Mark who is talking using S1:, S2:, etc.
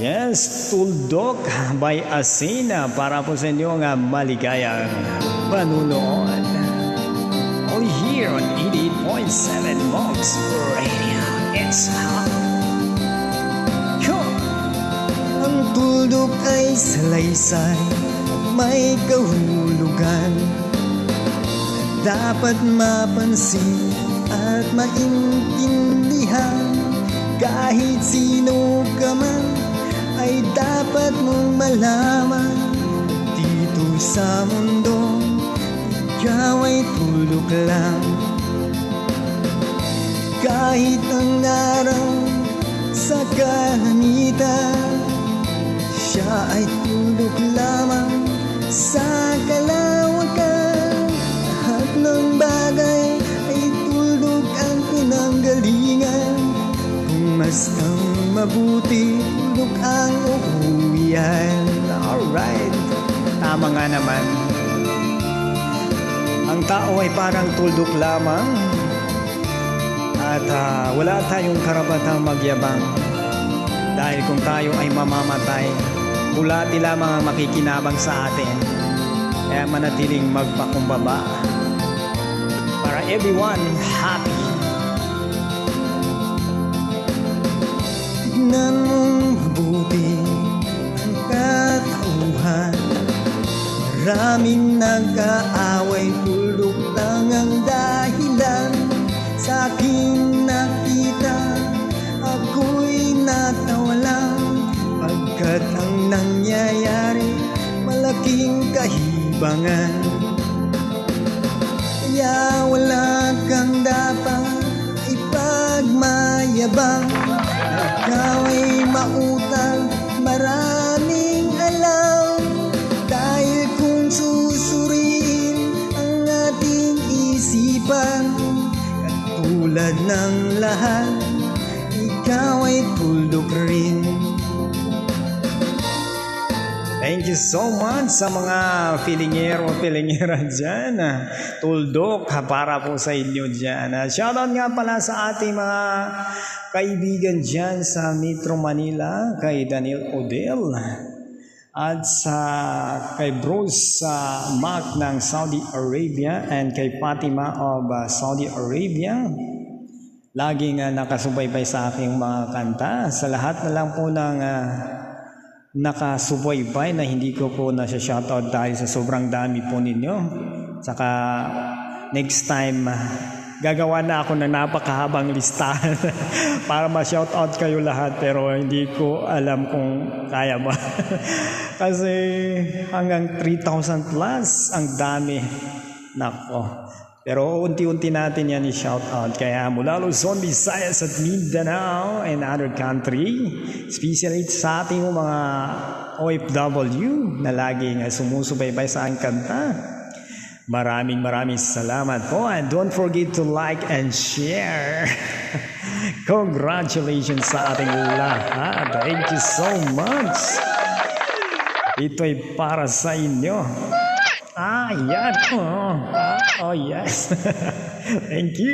S1: Yes, Tuldok by Asina para po sa inyong maligayang panunood. Only here on 88.7 Mox Radio. It's hot.
S2: Ang tuldok ay salaysay, may kahulugan, dapat mapansin at maintindihan. Kahit sino ka man ay dapat mong malaman. Dito sa mundo, ikaw ay tuldok lang. Kahit ang araw sa kalangitan, siya ay tuldok lamang sa kalawakan. Lahat ng bagay ay tuldok ang pinanggalingan. Kung mas ang mabuti, tuldok ang uuwian.
S1: Alright, tama nga naman. Ang tao ay parang tuldok lamang at wala tayong karapatang magyabang. Dahil kung tayo ay mamamatay, bulati lamang ang makikinabang sa atin. Kaya manatiling magpakumbaba para everyone happy.
S2: Tignan mong mabuti ang katauhan. Maraming nag-aaway, tuldok lang ang dahilan. Sa aking nakita, ako'y natawa lang. Pagkat ang nangyayari, malaking kahibangan. Kaya wala kang dapat ipagmayabang. Ikaw ay mautang, maraming alam. Dahil kung susuriin ang ating isipan, katulad ng lahat, ikaw ay tuldok rin.
S1: Thank you so much sa mga pilingera dyan. Tuldok para po sa inyo dyan. Shoutout nga pala sa ating mga kaibigan dyan sa Metro Manila, kay Daniel Odell at kay Bruce Mac ng Saudi Arabia and kay Fatima of Saudi Arabia. Laging nakasubaybay sa aking mga kanta. Sa lahat na lang po ng nakasubaybay na hindi ko po nasa-shoutout dahil sa sobrang dami po ninyo. Saka next time, gagawa na ako ng napakahabang listahan para ma-shoutout kayo lahat, pero hindi ko alam kung kaya ba. Kasi hanggang 3,000 plus, ang dami. Nako. Pero unti-unti natin yan i-shoutout. Kaya mula Luzon, Visayas at Mindanao and other country, especially sa ating mga OFW na laging sumusubaybay sa aking kanta. Maraming salamat po. And don't forget to like and share. Congratulations sa ating lahat. Thank you so much. Ito ay para sa inyo. Yan. Oh yes. Thank you.